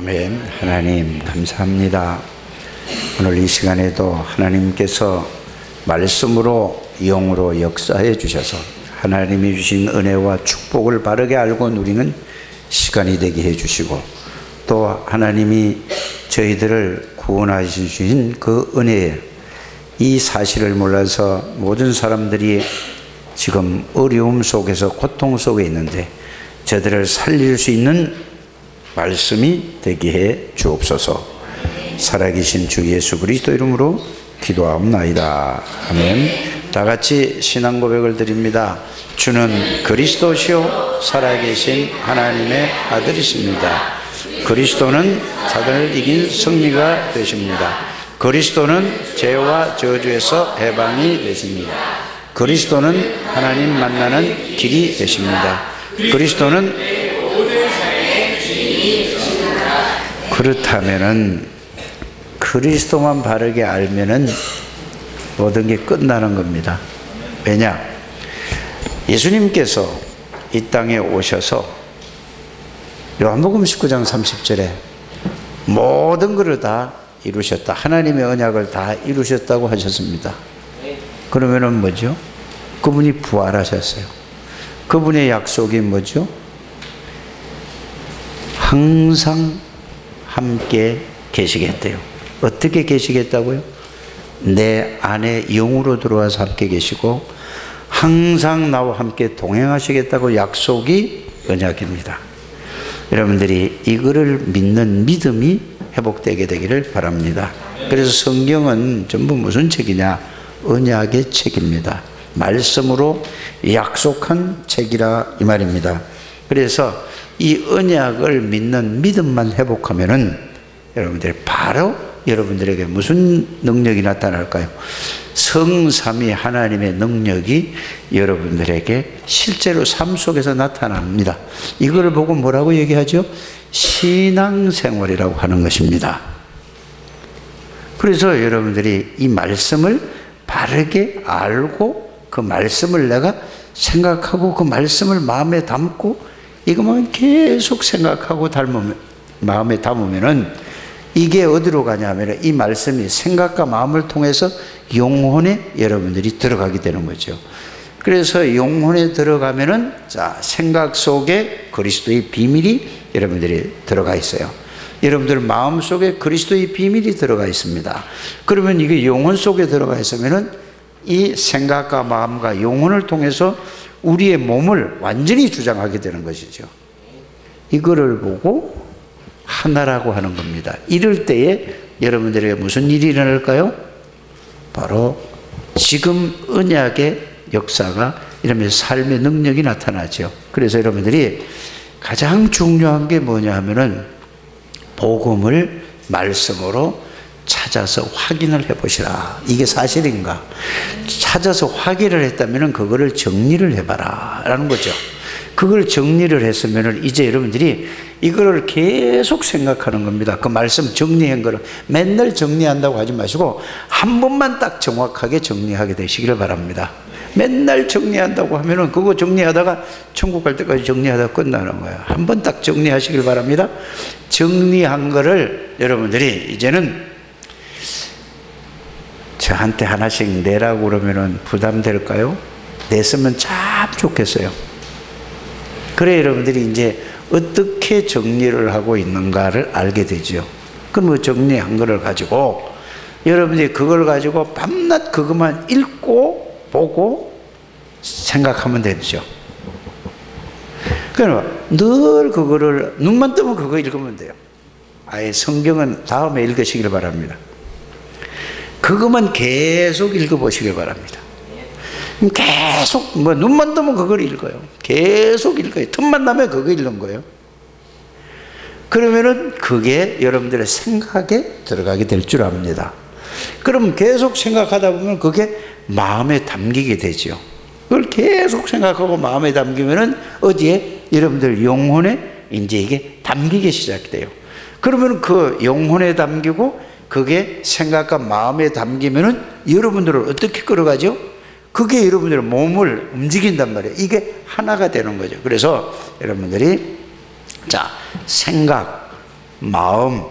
아멘. 하나님 감사합니다. 오늘 이 시간에도 하나님께서 말씀으로 영으로 역사해 주셔서 하나님이 주신 은혜와 축복을 바르게 알고 누리는 시간이 되게 해 주시고, 또 하나님이 저희들을 구원하신 그 은혜에 이 사실을 몰라서 모든 사람들이 지금 어려움 속에서 고통 속에 있는데 저들을 살릴 수 있는 말씀이 되게 해 주옵소서. 살아계신 주 예수 그리스도 이름으로 기도하옵나이다. 아멘. 다 같이 신앙 고백을 드립니다. 주는 그리스도시요 살아계신 하나님의 아들이십니다. 그리스도는 사단을 이긴 승리가 되십니다. 그리스도는 죄와 저주에서 해방이 되십니다. 그리스도는 하나님 만나는 길이 되십니다. 그리스도는 그렇다면은 그리스도만 바르게 알면은 모든 게 끝나는 겁니다. 왜냐? 예수님께서 이 땅에 오셔서 요한복음 19장 30절에 모든 것을 다 이루셨다. 하나님의 언약을 다 이루셨다고 하셨습니다. 그러면은 뭐죠? 그분이 부활하셨어요. 그분의 약속이 뭐죠? 항상 함께 계시겠대요. 어떻게 계시겠다고요? 내 안에 영으로 들어와서 함께 계시고 항상 나와 함께 동행하시겠다고 약속이 언약입니다. 여러분들이 이거를 믿는 믿음이 회복되게 되기를 바랍니다. 그래서 성경은 전부 무슨 책이냐? 언약의 책입니다. 말씀으로 약속한 책이라 이 말입니다. 그래서 이 언약을 믿는 믿음만 회복하면은 여러분들이 바로 여러분들에게 무슨 능력이 나타날까요? 성삼위 하나님의 능력이 여러분들에게 실제로 삶 속에서 나타납니다. 이걸 보고 뭐라고 얘기하죠? 신앙생활이라고 하는 것입니다. 그래서 여러분들이 이 말씀을 바르게 알고 그 말씀을 내가 생각하고 그 말씀을 마음에 담고 이것만 계속 생각하고 마음에 담으면은 이게 어디로 가냐면 이 말씀이 생각과 마음을 통해서 영혼에 여러분들이 들어가게 되는 거죠. 그래서 영혼에 들어가면은 자, 생각 속에 그리스도의 비밀이 여러분들이 들어가 있어요. 여러분들 마음 속에 그리스도의 비밀이 들어가 있습니다. 그러면 이게 영혼 속에 들어가 있으면은 이 생각과 마음과 영혼을 통해서 우리의 몸을 완전히 주장하게 되는 것이죠. 이거를 보고 하나라고 하는 겁니다. 이럴 때에 여러분들에게 무슨 일이 일어날까요? 바로 지금 언약의 역사가 이러면서 삶의 능력이 나타나죠. 그래서 여러분들이 가장 중요한 게 뭐냐 하면은 복음을 말씀으로 찾아서 확인을 해보시라. 이게 사실인가? 찾아서 확인을 했다면 그거를 정리를 해봐라 라는 거죠. 그걸 정리를 했으면 이제 여러분들이 이거를 계속 생각하는 겁니다. 그 말씀 정리한 거를 맨날 정리한다고 하지 마시고 한 번만 딱 정확하게 정리하게 되시기를 바랍니다. 맨날 정리한다고 하면은 그거 정리하다가 천국 갈 때까지 정리하다가 끝나는 거예요. 한 번 딱 정리하시길 바랍니다. 정리한 거를 여러분들이 이제는 저한테 하나씩 내라고 그러면은 부담될까요? 냈으면 참 좋겠어요. 그래 여러분들이 이제 어떻게 정리를 하고 있는가를 알게 되죠. 그럼 그 정리한 거를 가지고 여러분들이 그걸 가지고 밤낮 그것만 읽고 보고 생각하면 되죠. 그러니까 늘 그거를 눈만 뜨면 그거 읽으면 돼요. 아예 성경은 다음에 읽으시길 바랍니다. 그것만 계속 읽어보시길 바랍니다. 계속 뭐 눈만 뜨면 그걸 읽어요. 계속 읽어요. 틈만 나면 그거 읽는 거예요. 그러면은 그게 여러분들의 생각에 들어가게 될 줄 압니다. 그럼 계속 생각하다 보면 그게 마음에 담기게 되죠. 그걸 계속 생각하고 마음에 담기면은 어디에? 여러분들 영혼에 이제 이게 담기게 시작돼요. 그러면 그 영혼에 담기고 그게 생각과 마음에 담기면은 여러분들을 어떻게 끌어가죠? 그게 여러분들의 몸을 움직인단 말이에요. 이게 하나가 되는 거죠. 그래서 여러분들이 자, 생각, 마음,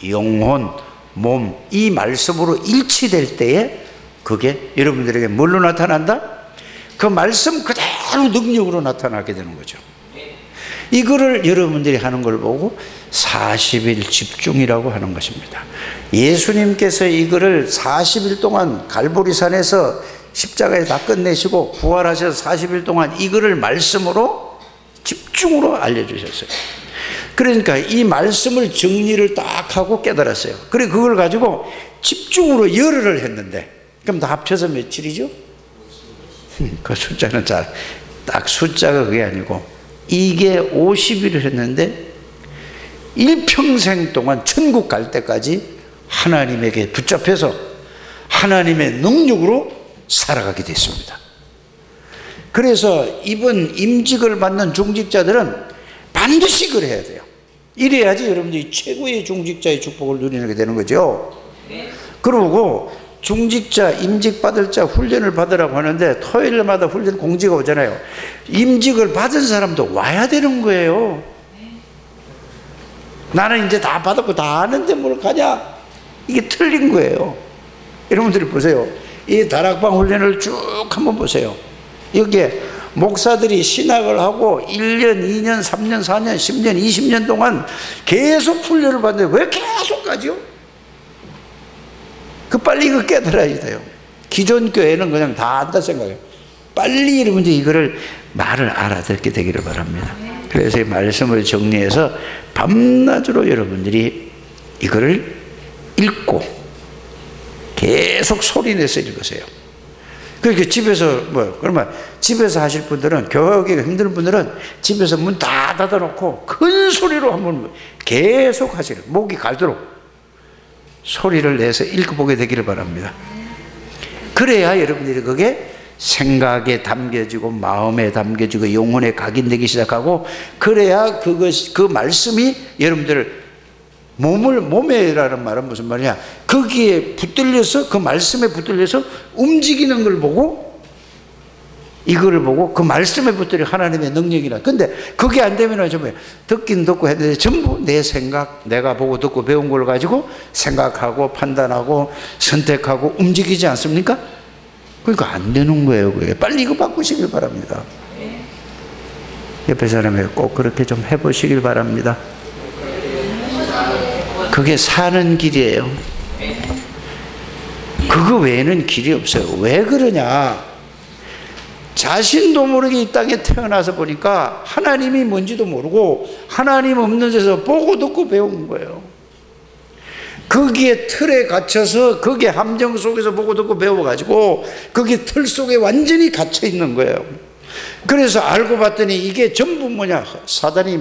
영혼, 몸, 이 말씀으로 일치될 때에 그게 여러분들에게 뭘로 나타난다? 그 말씀 그대로 능력으로 나타나게 되는 거죠. 이거를 여러분들이 하는 걸 보고 40일 집중이라고 하는 것입니다. 예수님께서 이거를 40일 동안 갈보리산에서 십자가에 다 끝내시고 부활하셔서 40일 동안 이거를 말씀으로 집중으로 알려주셨어요. 그러니까 이 말씀을 정리를 딱 하고 깨달았어요. 그래 그걸 가지고 집중으로 열흘을 했는데, 그럼 다 합쳐서 며칠이죠? 그 숫자는 딱 숫자가 그게 아니고 이게 50일을 했는데 일평생 동안 천국 갈 때까지 하나님에게 붙잡혀서 하나님의 능력으로 살아가게 됐습니다. 그래서 이번 임직을 받는 중직자들은 반드시 그래야 돼요. 이래야지 여러분들이 최고의 중직자의 축복을 누리게 되는 거죠. 그러고 중직자, 임직 받을 자 훈련을 받으라고 하는데 토요일마다 훈련 공지가 오잖아요. 임직을 받은 사람도 와야 되는 거예요. 나는 이제 다 받았고 다 아는데 뭘 가냐? 이게 틀린 거예요. 여러분들이 보세요. 이 다락방 훈련을 쭉 한번 보세요. 여기에 목사들이 신학을 하고 1년, 2년, 3년, 4년, 10년, 20년 동안 계속 훈련을 받는데 왜 계속 가죠? 빨리 이거 깨달아야 돼요. 기존 교회는 그냥 다 안다 생각해요. 빨리 여러분들이 이거를 말을 알아듣게 되기를 바랍니다. 그래서 이 말씀을 정리해서 밤낮으로 여러분들이 이거를 읽고 계속 소리내서 읽으세요. 그러니까 집에서 그러면 집에서 하실 분들은, 교회 오기가 힘든 분들은 집에서 문 다 닫아놓고 큰 소리로 한번 계속 하시는, 목이 갈도록 소리를 내서 읽어보게 되기를 바랍니다. 그래야 여러분들이 그게 생각에 담겨지고 마음에 담겨지고 영혼에 각인되기 시작하고, 그래야 그 말씀이 여러분들 몸에라는 말은 무슨 말이냐, 거기에 붙들려서, 그 말씀에 붙들려서 움직이는 걸 보고, 이거를 보고 그 말씀에 붙들려 하나님의 능력이라. 근데 그게 안 되면 전부 듣긴 듣고 했는데 전부 내 생각, 내가 보고 듣고 배운 걸 가지고 생각하고 판단하고 선택하고 움직이지 않습니까? 그러니까 안 되는 거예요. 그게. 빨리 이거 바꾸시길 바랍니다. 옆에 사람에게 꼭 그렇게 좀 해보시길 바랍니다. 그게 사는 길이에요. 그거 외에는 길이 없어요. 왜 그러냐? 자신도 모르게 이 땅에 태어나서 보니까 하나님이 뭔지도 모르고 하나님 없는 데서 보고 듣고 배운 거예요. 거기에 틀에 갇혀서 거기에 함정 속에서 보고 듣고 배워가지고 거기 틀 속에 완전히 갇혀 있는 거예요. 그래서 알고 봤더니 이게 전부 뭐냐, 사단이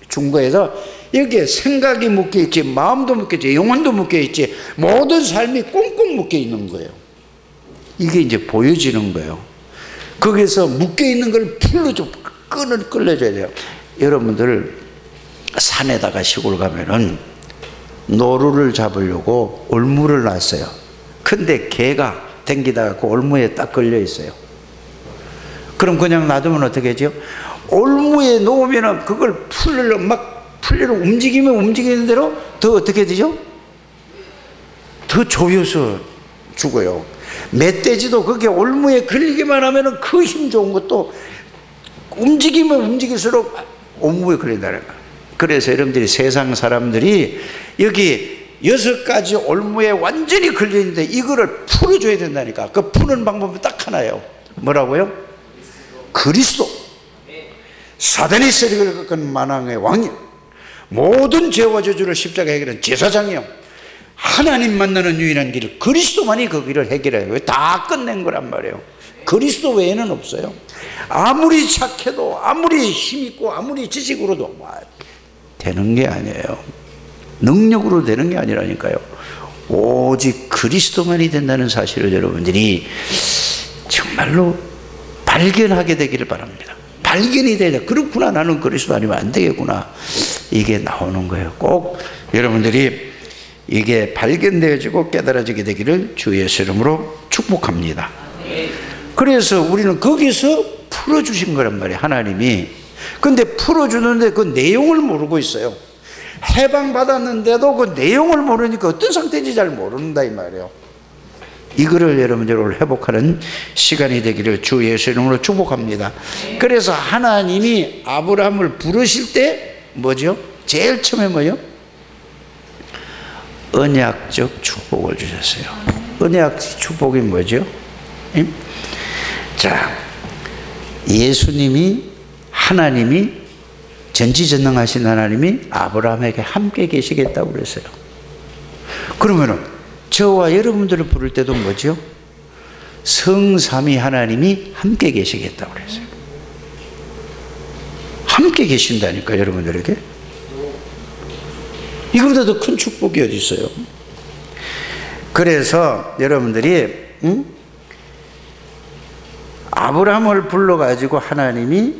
준 거에서 여기에 생각이 묶여있지, 마음도 묶여있지, 영혼도 묶여있지, 모든 삶이 꽁꽁 묶여있는 거예요. 이게 이제 보여지는 거예요. 거기서 묶여있는 걸 풀어줘, 끌어줘야 돼요. 여러분들 산에다가 시골 가면은 노루를 잡으려고 올무를 놨어요. 근데 개가 댕기다가 그 올무에 딱 걸려 있어요. 그럼 그냥 놔두면 어떻게 하죠? 올무에 놓으면은 그걸 풀리러 움직이면 움직이는 대로 더 어떻게 되죠? 더 조여서 죽어요. 멧돼지도 그게 올무에 걸리기만 하면은 그 힘 좋은 것도 움직이면 움직일수록 올무에 걸린다는 거예요. 그래서 여러분들이 세상 사람들이 여기 6가지 올무에 완전히 걸려있는데 이거를 풀어줘야 된다니까. 그 푸는 방법은 딱 하나예요. 뭐라고요? 그리스도. 사단의 세력을 꺾은 만왕의 왕이요, 모든 죄와 저주를 십자가에 해결한 제사장이요, 하나님 만나는 유일한 길, 그리스도만이 그 길을 해결해요. 다 끝낸 거란 말이에요. 그리스도 외에는 없어요. 아무리 착해도, 아무리 힘있고, 아무리 지식으로도 되는 게 아니에요. 능력으로 되는 게 아니라니까요. 오직 그리스도만이 된다는 사실을 여러분들이 정말로 발견하게 되기를 바랍니다. 발견이 되자, 그렇구나, 나는 그리스도 아니면 안 되겠구나, 이게 나오는 거예요. 꼭 여러분들이 이게 발견되어지고 깨달아지게 되기를 주 예수 이름으로 축복합니다. 그래서 우리는 거기서 풀어주신 거란 말이에요, 하나님이. 근데 풀어주는데 그 내용을 모르고 있어요. 해방받았는데도 그 내용을 모르니까 어떤 상태인지 잘 모른다 이 말이에요. 이거를 여러분들 오늘 회복하는 시간이 되기를 주 예수의 이름으로 축복합니다. 그래서 하나님이 아브라함을 부르실 때 뭐죠? 제일 처음에 뭐죠? 언약적 축복을 주셨어요. 언약적 축복이 뭐죠? 자, 예수님이 하나님이 전지전능하신 하나님이 아브라함에게 함께 계시겠다고 그랬어요. 그러면은 저와 여러분들을 부를 때도 뭐죠? 성삼위 하나님이 함께 계시겠다고 그랬어요. 함께 계신다니까 여러분들에게. 이거보다 더 큰 축복이 어디 있어요? 그래서 여러분들이 아브라함을 불러가지고 하나님이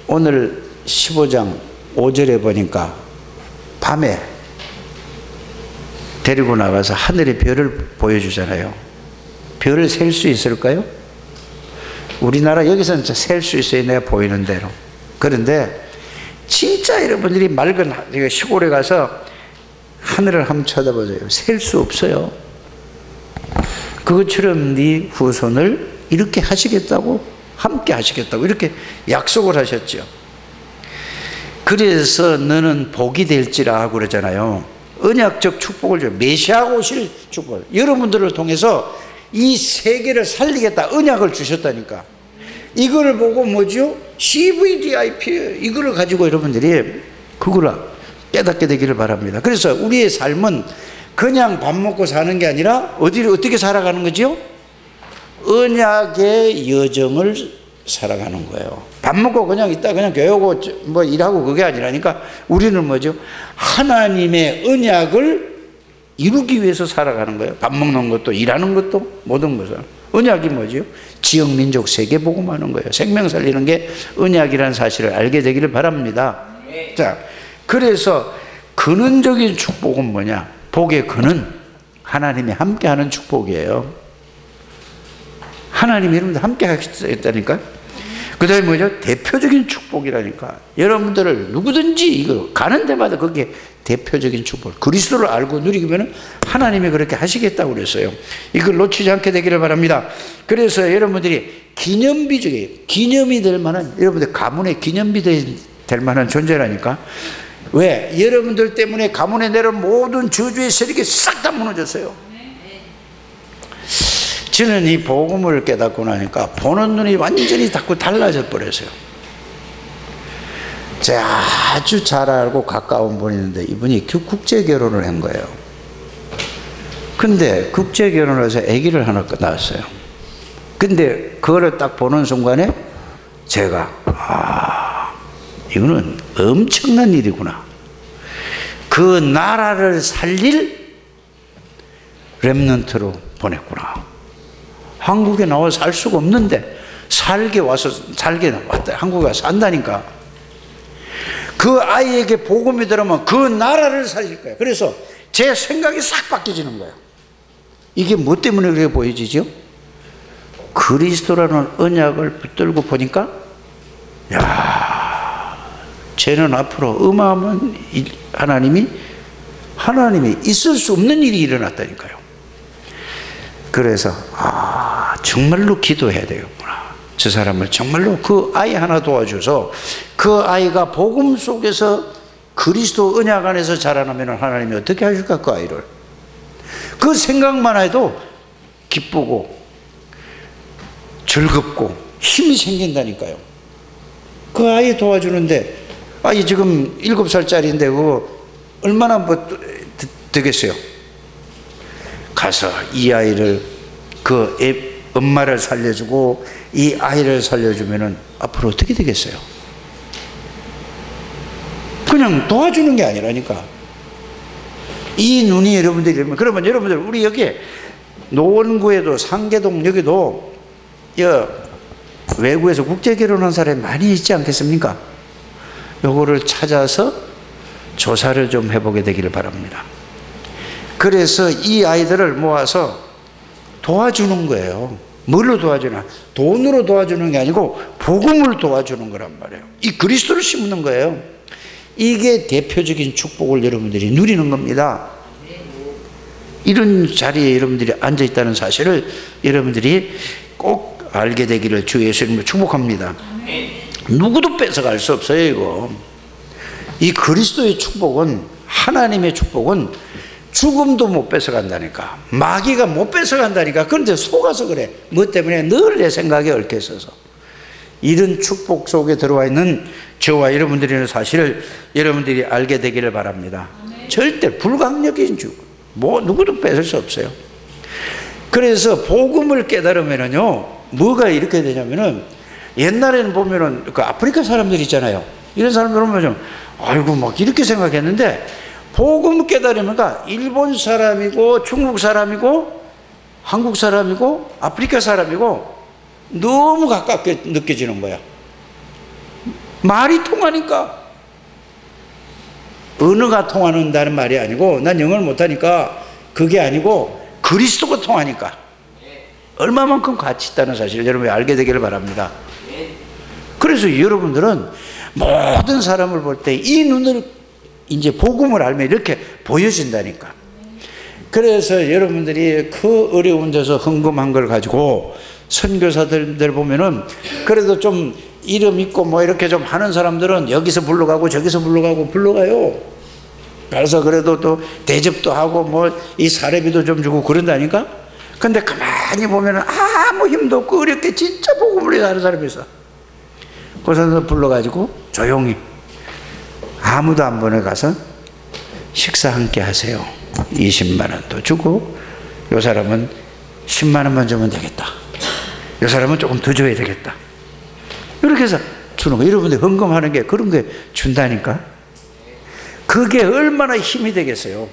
오늘 15장 5절에 보니까 밤에 데리고 나가서 하늘의 별을 보여주잖아요. 별을 셀 수 있을까요? 우리나라 여기서는 셀 수 있어요. 내가 보이는 대로. 그런데 진짜 여러분들이 맑은 시골에 가서 하늘을 한번 쳐다보세요. 셀 수 없어요. 그것처럼 네 후손을 이렇게 하시겠다고, 함께 하시겠다고 이렇게 약속을 하셨죠. 그래서 너는 복이 될지라 그러잖아요. 언약적 축복을 줘요. 메시아가 오실 축복. 여러분들을 통해서 이 세계를 살리겠다 언약을 주셨다니까. 이걸 보고 뭐죠? CVDIP 이거를 가지고 여러분들이 그걸 깨닫게 되기를 바랍니다. 그래서 우리의 삶은 그냥 밥 먹고 사는 게 아니라 어떻게 살아가는 거죠? 언약의 여정을 살아가는 거예요. 밥 먹고 그냥 있다 그냥 교회 오고 뭐 일하고 그게 아니라니까 우리는 뭐죠? 하나님의 언약을 이루기 위해서 살아가는 거예요. 밥 먹는 것도 일하는 것도 모든 것은. 언약이 뭐죠? 지역 민족 세계 복음하는 거예요. 생명 살리는 게 언약이라는 사실을 알게 되기를 바랍니다. 자, 그래서 근원적인 축복은 뭐냐? 복의 근은 하나님이 함께하는 축복이에요. 하나님이 여러분들 함께 하겠다니까. 그 다음에 뭐죠? 대표적인 축복이라니까. 여러분들을 누구든지 이거 가는 데마다 그게 대표적인 축복. 그리스도를 알고 누리기면 하나님이 그렇게 하시겠다고 그랬어요. 이걸 놓치지 않게 되기를 바랍니다. 그래서 여러분들이 기념이 될 만한, 여러분들 가문의 기념비 될 만한 존재라니까. 왜? 여러분들 때문에 가문에 내려온 모든 저주의 세력이 싹 다 무너졌어요. 저는 이 복음을 깨닫고 나니까 보는 눈이 완전히 자꾸 달라져 버렸어요. 제가 아주 잘 알고 가까운 분이 있는데 이분이 국제 결혼을 한 거예요. 근데 국제 결혼을 해서 아기를 하나 낳았어요. 근데 그거를 딱 보는 순간에 제가 이거는 엄청난 일이구나. 그 나라를 살릴 렘넌트로 보냈구나. 한국에 나와 살 수가 없는데 살게 왔다. 한국에 와서 산다니까. 그 아이에게 복음이 들어오면 그 나라를 살릴 거예요. 그래서 제 생각이 싹 바뀌어지는 거예요. 이게 뭐 때문에 그렇게 보여지죠? 그리스도라는 언약을 붙들고 보니까 쟤는 앞으로 어마어마한 하나님이 있을 수 없는 일이 일어났다니까요. 그래서 정말로 기도해야 되겠구나. 저 사람을 정말로 그 아이 하나 도와줘서 그 아이가 복음 속에서 그리스도 언약 안에서 자라나면 하나님이 어떻게 하실까 그 아이를. 그 생각만 해도 기쁘고 즐겁고 힘이 생긴다니까요. 그 아이 도와주는데 아이 지금 7살짜리인데 그거 얼마나 뭐 되겠어요. 가서 이 아이를 그 엄마를 살려주고 이 아이를 살려주면은 앞으로 어떻게 되겠어요? 그냥 도와주는 게 아니라니까. 이 눈이 여러분들이 그러면 여러분들 우리 여기 노원구에도 상계동 여기도 외국에서 국제 결혼한 사람이 많이 있지 않겠습니까? 요거를 찾아서 조사를 좀 해보게 되기를 바랍니다. 그래서 이 아이들을 모아서 도와주는 거예요. 뭘로 도와주나? 돈으로 도와주는 게 아니고 복음을 도와주는 거란 말이에요. 이 그리스도를 심는 거예요. 이게 대표적인 축복을 여러분들이 누리는 겁니다. 이런 자리에 여러분들이 앉아있다는 사실을 여러분들이 꼭 알게 되기를 주 예수님으로 축복합니다. 누구도 뺏어갈 수 없어요. 이거 이 그리스도의 축복은, 하나님의 축복은 죽음도 못 뺏어간다니까, 마귀가 못 뺏어간다니까. 그런데 속아서 그래. 뭐 때문에? 늘 내 생각에 얽혀 있어서. 이런 축복 속에 들어와 있는 저와 여러분들이라는 사실을 여러분들이 알게 되기를 바랍니다. 절대 불강력인 주, 뭐 누구도 뺏을 수 없어요. 그래서 복음을 깨달으면은요, 뭐가 이렇게 되냐면은, 옛날에는 보면은 그 아프리카 사람들 있잖아요. 이런 사람들 보면 아이고 막 이렇게 생각했는데, 복음 깨달으니까 일본 사람이고 중국 사람이고 한국 사람이고 아프리카 사람이고 너무 가깝게 느껴지는 거야. 말이 통하니까. 언어가 통하는다는 말이 아니고, 난 영어를 못하니까 그게 아니고 그리스도가 통하니까 얼마만큼 가치 있다는 사실을 여러분이 알게 되기를 바랍니다. 그래서 여러분들은 모든 사람을 볼 때 이 눈을, 이제 복음을 알면 이렇게 보여진다니까. 그래서 여러분들이 그 어려운 데서 헌금한 걸 가지고 선교사들 보면은 그래도 좀 이름 있고 뭐 이렇게 좀 하는 사람들은 여기서 불러가고 저기서 불러가요. 그래서 그래도 또 대접도 하고 뭐 이 사례비도 좀 주고 그런다니까. 근데 가만히 보면은 아무 힘도 없고 어렵게 진짜 복음을 위해서 하는 사람이 있어. 그 사람들 불러가지고 조용히 아무도 안 보내가서 식사 함께 하세요. 20만 원도 주고, 이 사람은 10만 원만 주면 되겠다, 이 사람은 조금 더 줘야 되겠다, 이렇게 해서 주는 거. 여러분들 헌금하는 게 그런 게 준다니까. 그게 얼마나 힘이 되겠어요.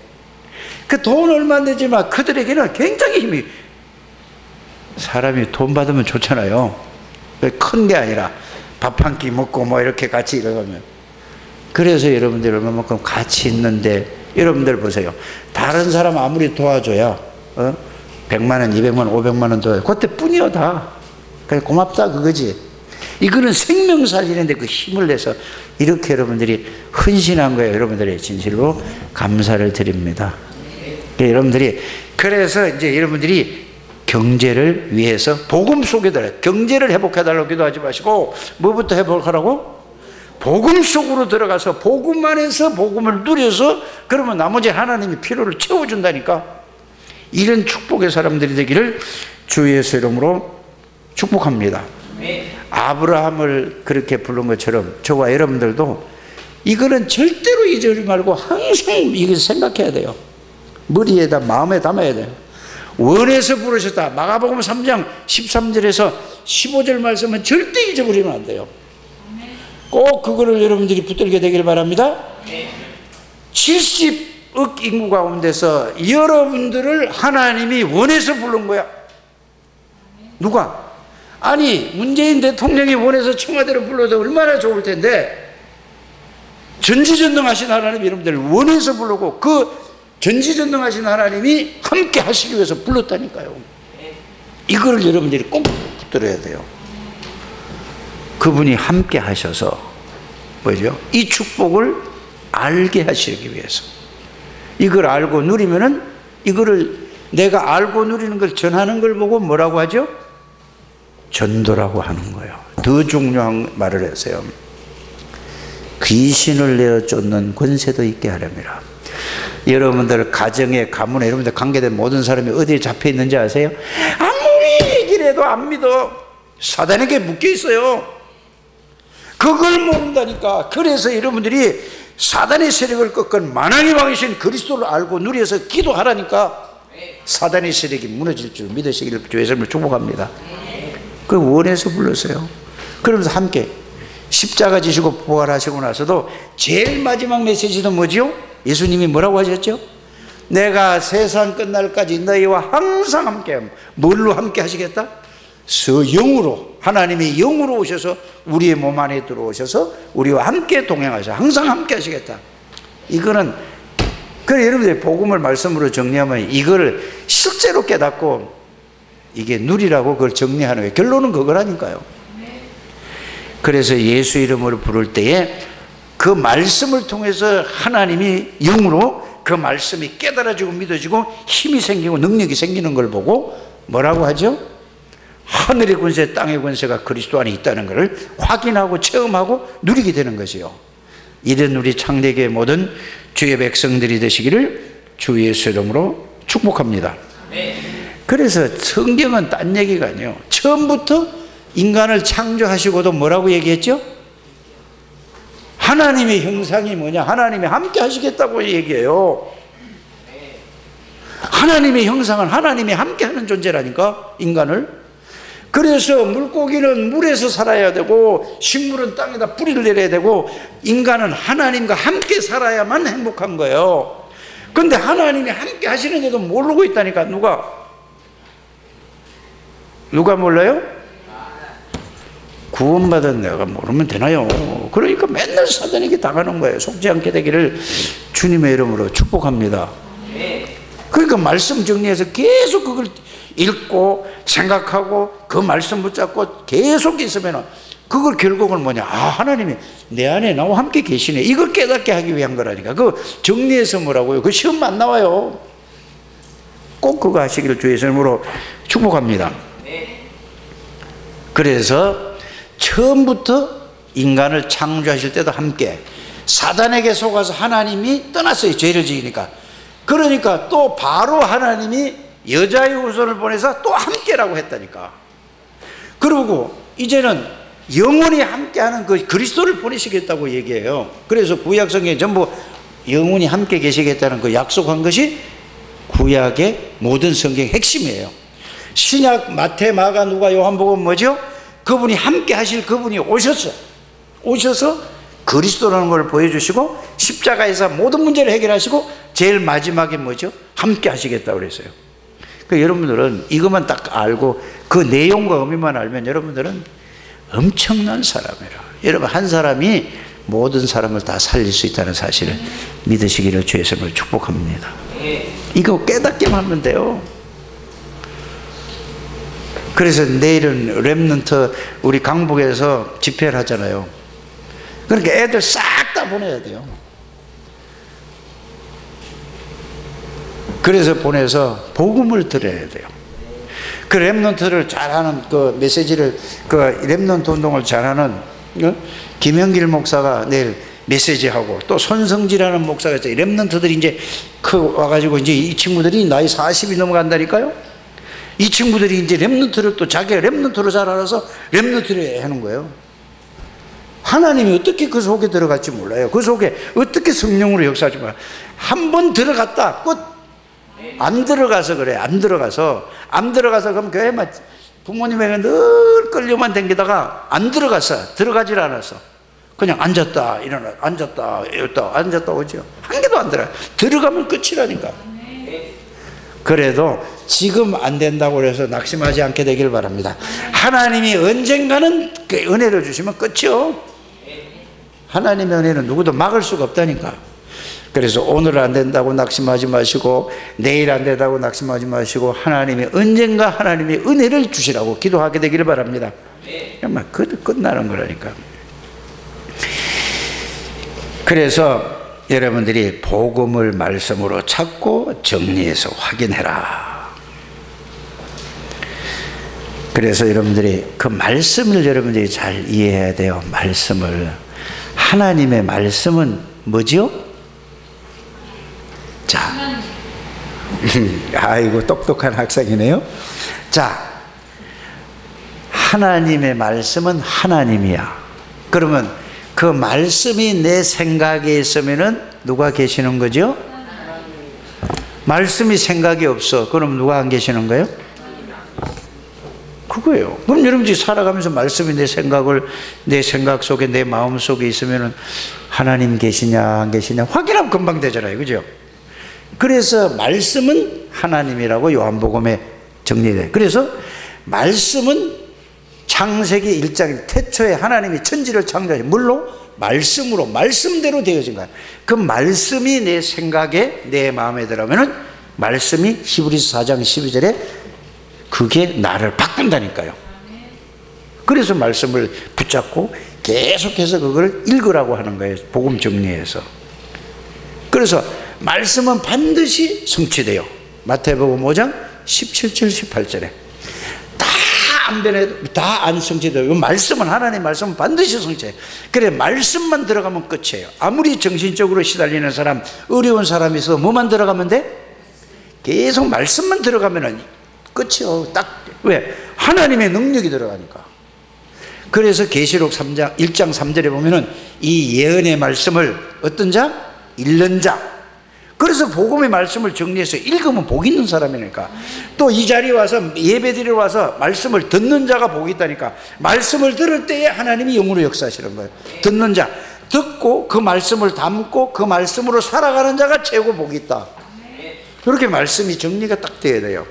그 돈 얼마 안 되지만 그들에게는 굉장히 힘이. 사람이 돈 받으면 좋잖아요. 큰 게 아니라 밥 한 끼 먹고 뭐 이렇게 같이 이러면. 그래서 여러분들 얼마만큼 가치 있는데, 여러분들 보세요. 다른 사람 아무리 도와줘야 100만 원, 200만 원, 500만 원 도와요. 그때 뿐이요 다. 그냥 고맙다 그거지. 이거는 생명 살리는데 그 힘을 내서 이렇게 여러분들이 헌신한 거예요. 여러분들의 진실로 감사를 드립니다. 여러분들이, 그래서 이제 여러분들이 경제를 위해서 복음 속에 들어, 경제를 회복해달라고 기도하지 마시고 뭐부터 회복하라고? 복음 속으로 들어가서 복음 안에서 복음을 누려서, 그러면 나머지 하나님이 필요를 채워준다니까. 이런 축복의 사람들이 되기를 주 예수 이름으로 축복합니다. 아브라함을 그렇게 부른 것처럼 저와 여러분들도 이거는 절대로 잊지 말고 항상 이걸 생각해야 돼요. 머리에다, 마음에 담아야 돼요. 원해서 부르셨다. 마가복음 3장 13절에서 15절 말씀은 절대 잊어버리면 안 돼요. 꼭 그거를 여러분들이 붙들게 되길 바랍니다. 70억 인구 가운데서 여러분들을 하나님이 원해서 부른 거야. 누가? 아니, 문재인 대통령이 원해서 청와대로 불러도 얼마나 좋을 텐데, 전지전능하신 하나님 여러분들을 원해서 부르고 그 전지전능하신 하나님이 함께 하시기 위해서 불렀다니까요. 이거를 여러분들이 꼭 붙들어야 돼요. 그분이 함께 하셔서 뭐죠? 이 축복을 알게 하시기 위해서. 이걸 알고 누리면은, 이거를 내가 알고 누리는 걸 전하는 걸 보고 뭐라고 하죠? 전도라고 하는 거예요. 더 중요한 말을 했어요. 귀신을 내어 쫓는 권세도 있게 하렵니다. 여러분들 가정에, 가문에, 여러분들 관계된 모든 사람이 어디에 잡혀 있는지 아세요? 아무리 얘기를 해도 안 믿어. 사단에게 묶여 있어요. 그걸 모른다니까. 그래서 여러분들이 사단의 세력을 꺾은 만왕의 왕이신 그리스도를 알고 누려서 기도하라니까. 사단의 세력이 무너질 줄 믿으시기를 주 예수님을 축복합니다. 그 원해서 불렀어요. 그러면서 함께 십자가 지시고 부활하시고 나서도 제일 마지막 메시지는 뭐지요? 예수님이 뭐라고 하셨죠? 내가 세상 끝날까지 너희와 항상 함께. 뭘로 함께 하시겠다? 영으로. 하나님이 영으로 오셔서 우리의 몸 안에 들어오셔서 우리와 함께 동행하셔. 항상 함께 하시겠다. 이거는, 그래 여러분들이 복음을 말씀으로 정리하면 이걸 실제로 깨닫고 이게 누리라고 그걸 정리하는 거예요. 결론은 그거라니까요. 그래서 예수 이름으로 부를 때에 그 말씀을 통해서 하나님이 영으로 그 말씀이 깨달아지고 믿어지고 힘이 생기고 능력이 생기는 걸 보고 뭐라고 하죠? 하늘의 권세 땅의 권세가 그리스도 안에 있다는 것을 확인하고 체험하고 누리게 되는 것이요. 이런 우리 창대교회 모든 주의 백성들이 되시기를 주 예수 이름으로 축복합니다. 그래서 성경은 딴 얘기가 아니에요. 처음부터 인간을 창조하시고도 뭐라고 얘기했죠? 하나님의 형상이 뭐냐? 하나님이 함께 하시겠다고 얘기해요. 하나님의 형상은 하나님이 함께 하는 존재라니까, 인간을. 그래서 물고기는 물에서 살아야 되고 식물은 땅에다 뿌리를 내려야 되고 인간은 하나님과 함께 살아야만 행복한 거예요. 그런데 하나님이 함께 하시는데도 모르고 있다니까. 누가 몰라요? 구원받은 내가 모르면 되나요? 그러니까 맨날 사단에게 당하는 거예요. 속지 않게 되기를 주님의 이름으로 축복합니다. 그러니까 말씀 정리해서 계속 그걸 읽고 생각하고 그 말씀 붙잡고 계속 있으면 그걸 결국은 뭐냐? 아, 하나님이 내 안에 나와 함께 계시네. 이걸 깨닫게 하기 위한 거라니까. 그 정리해서 뭐라고요? 그 시험 안 나와요. 꼭 그거 하시기를 주의 이름으로 축복합니다. 그래서 처음부터 인간을 창조하실 때도 함께, 사단에게 속아서 하나님이 떠났어요. 죄를 지으니까. 그러니까 또 바로 하나님이 여자의 후손을 보내서 또 함께라고 했다니까. 그리고 이제는 영원히 함께하는 그 그리스도를 보내시겠다고 얘기해요. 그래서 구약성경에 전부 영원히 함께 계시겠다는 그 약속한 것이 구약의 모든 성경의 핵심이에요. 신약 마태, 마가, 누가, 요한복음 뭐죠? 그분이 함께 하실 그분이 오셔서 그리스도라는 걸 보여주시고 십자가에서 모든 문제를 해결하시고 제일 마지막에 뭐죠? 함께 하시겠다고 그랬어요. 그러니까 여러분들은 이것만 딱 알고 그 내용과 의미만 알면 여러분들은 엄청난 사람이에요. 여러분, 한 사람이 모든 사람을 다 살릴 수 있다는 사실을 믿으시기를 주의 이름으로 축복합니다. 이거 깨닫기만 하면 돼요. 그래서 내일은 렘넌트 우리 강북에서 집회를 하잖아요. 그러니까 애들 싹 다 보내야 돼요. 그래서 보내서 복음을 들어야 돼요. 그 렘넌트를 잘하는 그 메시지를, 그 렘넌트 운동을 잘하는 김영길 목사가 내일 메시지하고, 또 손성지라는 목사가 있어요. 렘넌트들이 이제 와가지고 이제 이 친구들이 나이 40이 넘어간다니까요. 이 친구들이 이제 렘넌트를 또 자기가 렘넌트로 잘 알아서 렘넌트를 하는 거예요. 하나님이 어떻게 그 속에 들어갈지 몰라요. 그 속에 어떻게 성령으로 역사할지 몰라요. 한 번 들어갔다 끝. 안 들어가서 그래. 안 들어가서 그럼 교회만 부모님에게 늘 끌려만 댕기다가 안 들어가질 않았어. 그냥 앉았다 일어나, 앉았다 일었다, 앉았다 오죠. 한 개도 안 들어가면 끝이라니까. 그래도 지금 안 된다고 해서 낙심하지 않게 되길 바랍니다. 하나님이 언젠가는 그 은혜를 주시면 끝이요. 하나님의 은혜는 누구도 막을 수가 없다니까. 그래서 오늘 안 된다고 낙심하지 마시고 내일 안 된다고 낙심하지 마시고 하나님이 언젠가 하나님의 은혜를 주시라고 기도하게 되기를 바랍니다. 정말 끝나는 거라니까. 그래서 여러분들이 복음을 말씀으로 찾고 정리해서 확인해라. 그래서 여러분들이 그 말씀을 여러분들이 잘 이해해야 돼요. 말씀을. 하나님의 말씀은 뭐지요? 자, 아이고 똑똑한 학생이네요. 자, 하나님의 말씀은 하나님이야. 그러면 그 말씀이 내 생각에 있으면은 누가 계시는 거죠? 말씀이 생각이 없어. 그럼 누가 안 계시는 거예요? 그거예요. 그럼 여러분들이 살아가면서 말씀이 내 생각 속에, 내 마음 속에 있으면은 하나님 계시냐 안 계시냐 확인하면 금방 되잖아요. 그죠? 그래서 말씀은 하나님이라고 요한복음에 정리돼. 그래서 말씀은 창세기 1장 태초에 하나님이 천지를 창조하신 물로 말씀으로 말씀대로 되어진 거야. 그 말씀이 내 생각에 내 마음에 들어오면은 말씀이 히브리서 4장 12절에 그게 나를 바꾼다니까요. 그래서 말씀을 붙잡고 계속해서 그걸 읽으라고 하는 거예요. 복음 정리해서. 그래서 말씀은 반드시 성취돼요. 마태복음 5장 17절 18절에 다 안 성취돼요. 말씀은, 하나님의 말씀은 반드시 성취해요. 그래, 말씀만 들어가면 끝이에요. 아무리 정신적으로 시달리는 사람, 어려운 사람이 있어도 뭐만 들어가면 돼? 계속 말씀만 들어가면 끝이요. 딱. 왜? 하나님의 능력이 들어가니까. 그래서 계시록 3장 1장 3절에 보면은 이 예언의 말씀을 어떤 자? 읽는 자. 그래서 복음의 말씀을 정리해서 읽으면 복 있는 사람이니까. 또 이 자리에 와서 예배드리러 와서 말씀을 듣는 자가 복이 있다니까. 말씀을 들을 때에 하나님이 영으로 역사하시는 거예요. 듣는 자, 듣고 그 말씀을 담고 그 말씀으로 살아가는 자가 최고 복이 있다. 그렇게 말씀이 정리가 딱 돼야 돼요.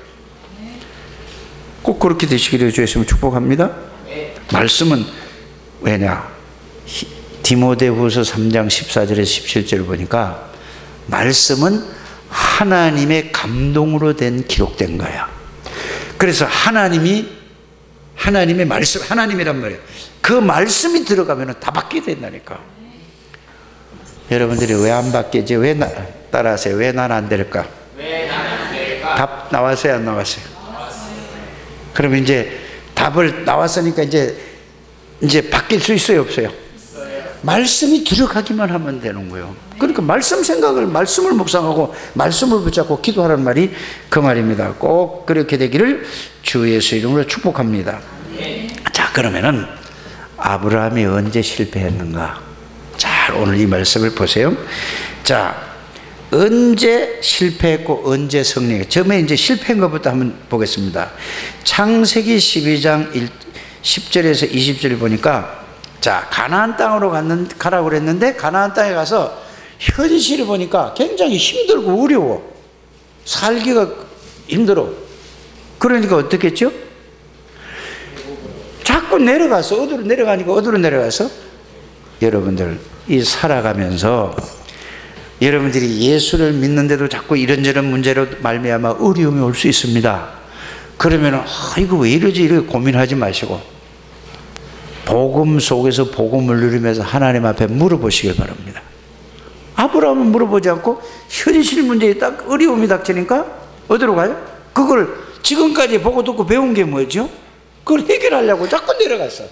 꼭 그렇게 되시기를 주 예수님 축복합니다. 말씀은 왜냐? 디모데후서 3장 14절에서 17절을 보니까 말씀은 하나님의 감동으로 된 기록된 거야. 그래서 하나님의 말씀, 하나님이란 말이에요. 그 말씀이 들어가면 다 받게 된다니까. 여러분들이 왜 안 받겠지? 왜 따라하세요? 왜 난 안 될까? 답 나왔어요, 안 나왔어요? 그럼 이제 답을 나왔으니까 이제 바뀔 수 있어요, 없어요? 말씀이 들어가기만 하면 되는 거예요. 그러니까 말씀을 묵상하고 말씀을 붙잡고 기도하라는 말이 그 말입니다. 꼭 그렇게 되기를 주 예수 이름으로 축복합니다. 자, 그러면은 아브라함이 언제 실패했는가? 자, 오늘 이 말씀을 보세요. 자, 언제 실패했고 언제 승리했고, 처음에 이제 실패한 것부터 한번 보겠습니다. 창세기 12장 10절에서 20절을 보니까, 자, 가나안 땅으로 가라고 그랬는데 가나안 땅에 가서 현실을 보니까 굉장히 힘들고 어려워. 살기가 힘들어. 그러니까 어떻게 했죠? 자꾸 내려가서, 어디로 내려가니까 어디로 내려가서? 여러분들, 이 살아가면서 여러분들이 예수를 믿는데도 자꾸 이런저런 문제로 말미암아 어려움이 올 수 있습니다. 그러면 이거 왜 이러지? 이렇게 고민하지 마시고 복음 속에서 복음을 누리면서 하나님 앞에 물어보시길 바랍니다. 아브라함은 물어보지 않고 현실 문제에 딱 어려움이 닥치니까 어디로 가요? 그걸 지금까지 보고 듣고 배운 게 뭐죠? 그걸 해결하려고 자꾸 내려갔어.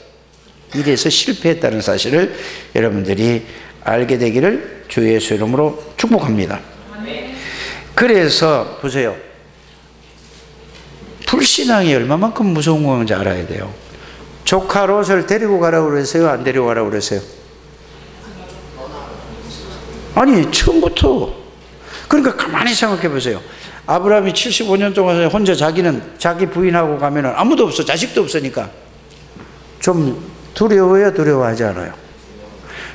이래서 실패했다는 사실을 여러분들이 알게 되기를 주 예수 이름으로 축복합니다. 그래서 보세요. 불신앙이 얼마만큼 무서운 건지 알아야 돼요. 조카 롯을 데리고 가라고 그랬어요? 안 데리고 가라고 그랬어요? 아니, 처음부터. 그러니까 가만히 생각해 보세요. 아브라함이 75년 동안 혼자 자기 부인하고 가면 아무도 없어. 자식도 없으니까 좀 두려워요? 두려워하지 않아요?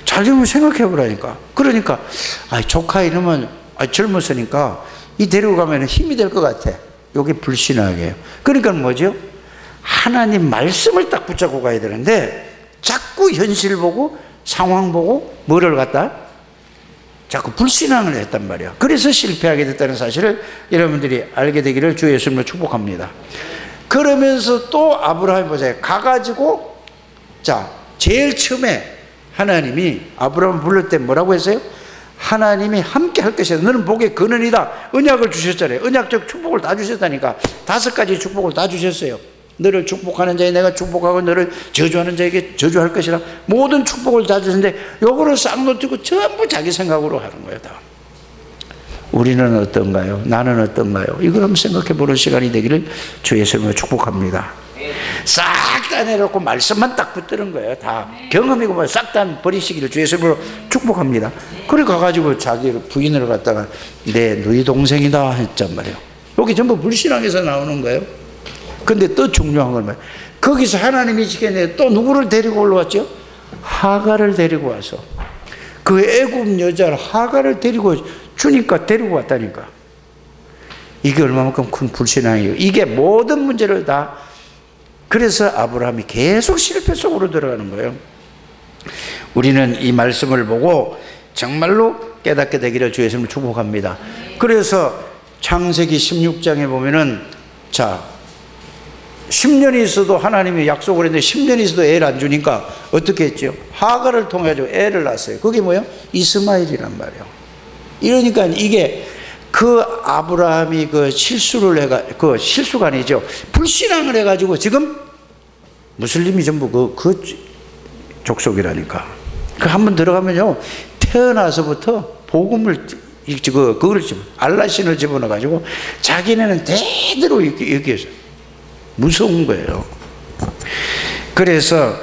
잘 좀 생각해 보라니까. 그러니까 조카 이러면 젊었으니까 이 데리고 가면 힘이 될 것 같아. 이게 불신앙이에요. 그러니까 뭐죠? 하나님 말씀을 딱 붙잡고 가야 되는데 자꾸 현실 보고 상황 보고 뭐를 갖다 자꾸 불신앙을 했단 말이야. 그래서 실패하게 됐다는 사실을 여러분들이 알게 되기를 주 예수님으로 축복합니다. 그러면서 또 아브라함이 보세요. 가가지고 자, 제일 처음에 하나님이 아브라함을 부를 때 뭐라고 했어요? 하나님이 함께 할 것이다. 너는 복의 근원이다. 언약을 주셨잖아요. 언약적 축복을 다 주셨다니까. 5가지 축복을 다 주셨어요. 너를 축복하는 자에 내가 축복하고 너를 저주하는 자에게 저주할 것이라. 모든 축복을 다 주셨는데 요거를 싹 놓치고 전부 자기 생각으로 하는 거예요. 다. 우리는 어떤가요? 나는 어떤가요? 이걸 한번 생각해 보는 시간이 되기를 주 예수님으로 축복합니다. 싹 다 내놓고 말씀만 딱 붙드는 거예요. 다 경험이고 싹 다 버리시기를 주 예수님으로 축복합니다. 그래 가가지고 자기 부인을 갖다가 내 너희 동생이다 했단 말이에요. 여기 전부 불신앙에서 나오는 거예요. 근데 또 중요한 건 뭐예요? 거기서 하나님이 지켜내 또 누구를 데리고 올라왔죠? 하갈을 데리고 와서 그 애굽 여자를 하갈을 데리고 주니까 데리고 왔다니까. 이게 얼마만큼 큰 불신앙이에요. 이게 모든 문제를 다. 그래서 아브라함이 계속 실패 속으로 들어가는 거예요. 우리는 이 말씀을 보고 정말로 깨닫게 되기를 주 예수님을 축복합니다. 그래서 창세기 16장에 보면은 자 10년이 있어도 하나님이 약속을 했는데 10년이 있어도 애를 안 주니까 어떻게 했죠? 하가를 통해 가지고 애를 낳았어요. 그게 뭐예요? 이스마엘이란 말이에요. 이러니까 이게 그 아브라함이 그 실수를 그 실수가 아니죠. 불신앙을 해가지고 지금 무슬림이 전부 그 족속이라니까. 그 한번 들어가면요, 태어나서부터 복음을 그걸 알라신을 집어넣어가지고 자기네는 대대로 여기에서 무서운 거예요. 그래서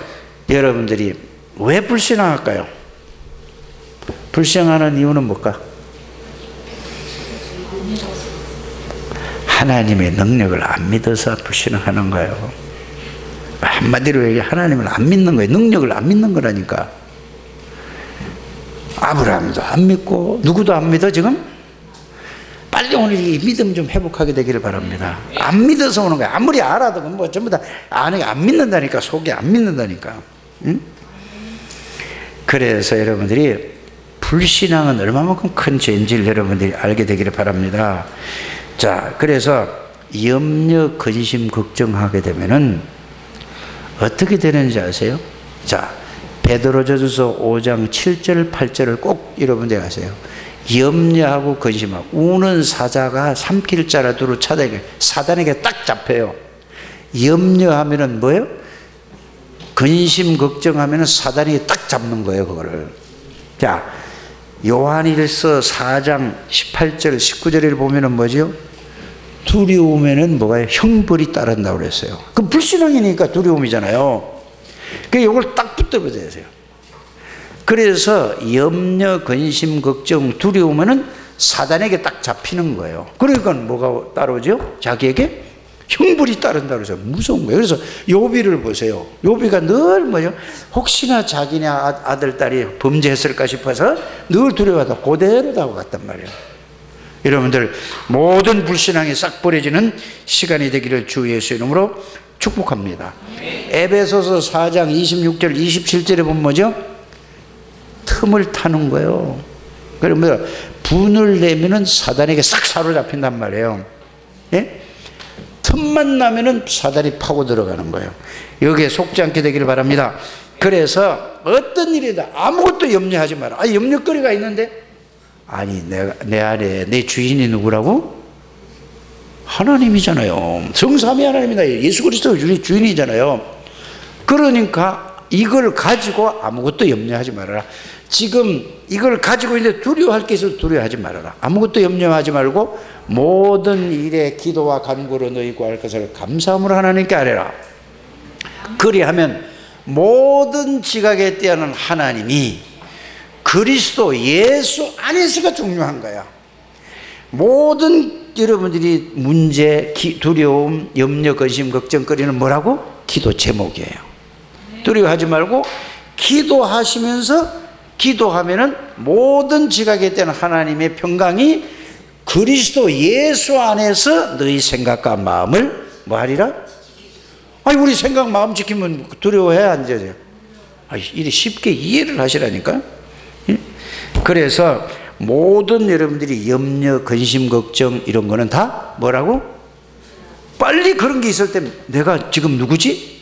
여러분들이 왜 불신앙할까요? 불신앙하는 이유는 뭘까? 하나님의 능력을 안 믿어서 불신앙하는 거예요. 한마디로 얘기해 하나님을 안 믿는 거예요. 능력을 안 믿는 거라니까. 아브라함도 안 믿고 누구도 안 믿어 지금? 빨리 오늘 이 믿음 좀 회복하게 되기를 바랍니다. 안 믿어서 오는 거야. 아무리 알아도 뭐 전부 다 안 믿는다니까. 속에 안 믿는다니까. 응? 그래서 여러분들이 불신앙은 얼마만큼 큰 죄인지를 여러분들이 알게 되기를 바랍니다. 자, 그래서 염려, 근심, 걱정하게 되면은 어떻게 되는지 아세요? 자, 베드로전서 5장 7절 8절을 꼭 여러분들이 아세요. 염려하고 근심하고 우는 사자가 삼킬 자라 두루 찾아게 사단에게 딱 잡혀요. 염려하면은 뭐예요? 근심 걱정하면은 사단이 딱 잡는 거예요, 그거를. 자, 요한일서 4장 18절 19절을 보면은 뭐죠? 두려움에는 뭐가요? 형벌이 따른다고 그랬어요. 그 불신앙이니까 두려움이잖아요. 그러니까 이걸 딱 붙들어야 되세요. 그래서 염려, 근심, 걱정, 두려움에는 사단에게 딱 잡히는 거예요. 그러니까 뭐가 따르죠? 자기에게 형벌이 따른다고 해서 무서운 거예요. 그래서 욥기를 보세요. 욥기가 늘 뭐죠? 혹시나 자기네 아들, 딸이 범죄했을까 싶어서 늘 두려워하다 그대로 다고 갔단 말이에요. 여러분들 모든 불신앙이 싹 버려지는 시간이 되기를 주 예수의 이름으로 축복합니다. 에베소서 4장 26절 27절에 보면 뭐죠? 틈을 타는 거예요. 그러면 분을 내면은 사단에게 싹 사로잡힌단 말이에요. 예? 틈만 나면은 사단이 파고 들어가는 거예요. 여기에 속지 않게 되기를 바랍니다. 그래서 어떤 일이다 아무것도 염려하지 마라. 아, 염려거리가 있는데 아니 내 안에 내 주인이 누구라고? 하나님이잖아요. 성삼위 하나님이다. 예수 그리스도가 주인이잖아요. 그러니까 이걸 가지고 아무것도 염려하지 말아라. 지금 이걸 가지고 있는데 두려워할 게 있어도 두려워하지 말아라. 아무것도 염려하지 말고 모든 일에 기도와 간구로 너희 구할 것을 감사함으로 하나님께 아뢰라. 그리하면 모든 지각에 뛰어난 하나님이 그리스도 예수 안에서가 중요한 거야. 모든 여러분들이 문제, 두려움, 염려, 근심, 걱정거리는 뭐라고? 기도 제목이에요. 두려워하지 말고 기도하시면서 기도하면은 모든 지각에 대한 하나님의 평강이 그리스도 예수 안에서 너희 생각과 마음을 뭐 하리라? 아니 우리 생각 마음 지키면 두려워해 안 되죠? 이리 쉽게 이해를 하시라니까. 그래서 모든 여러분들이 염려, 근심, 걱정 이런 거는 다 뭐라고? 빨리 그런 게 있을 때 내가 지금 누구지?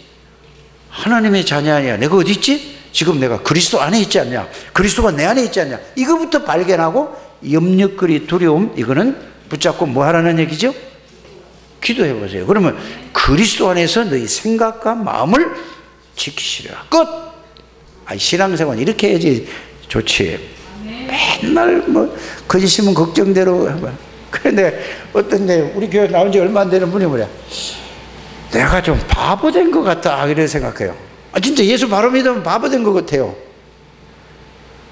하나님의 자녀 아니야. 내가 어디 있지? 지금 내가 그리스도 안에 있지 않냐? 그리스도가 내 안에 있지 않냐? 이거부터 발견하고 염려거리, 두려움 이거는 붙잡고 뭐 하라는 얘기죠? 기도해 보세요. 그러면 그리스도 안에서 너희 생각과 마음을 지키시라. 끝! 신앙생활 이렇게 해야지 좋지. 맨날 뭐 거짓이면 걱정대로 해봐. 그런데 어떤데 우리 교회 나온 지 얼마 안 되는 분이 뭐냐? 내가 좀 바보 된 것 같다 이렇게 생각해요. 진짜 예수 바로 믿으면 바보 된 것 같아요.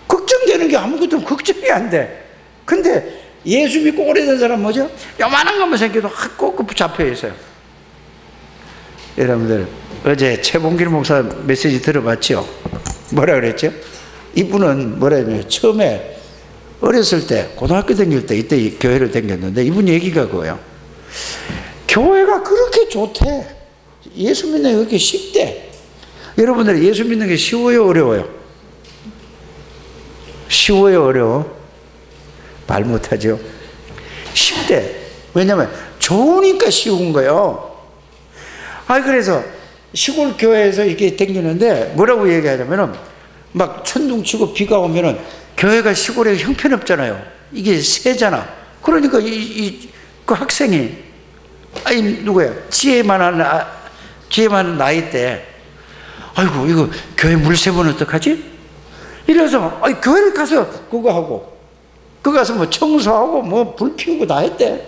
걱정되는 게 아무것도 걱정이 안 돼. 근데 예수 믿고 오래된 사람 뭐죠? 요만한 것만 생겨도 꼭 잡혀 있어요. 여러분들 어제 최봉길 목사 메시지 들어봤죠? 뭐라 그랬죠? 이분은 뭐라면 처음에 어렸을 때 고등학교 다닐 때 이때 교회를 다녔는데 이분 얘기가 그거예요. 교회가 그렇게 좋대. 예수 믿는 게 그렇게 쉽대. 여러분들 예수 믿는 게 쉬워요 어려워요? 쉬워요 어려워? 말 못하죠? 쉽대. 왜냐하면 좋으니까 쉬운 거예요. 그래서 시골 교회에서 이렇게 댕기는데 뭐라고 얘기하냐면은 막 천둥치고 비가 오면은 교회가 시골에 형편없잖아요. 이게 새잖아. 그러니까 그 학생이 누구야? 지혜 많은 나이 때 아이고 이거 교회 물 새면 어떡하지? 이래서 교회를 가서 그거 하고 그거 가서 뭐 청소하고 뭐 불 피우고 다 했대.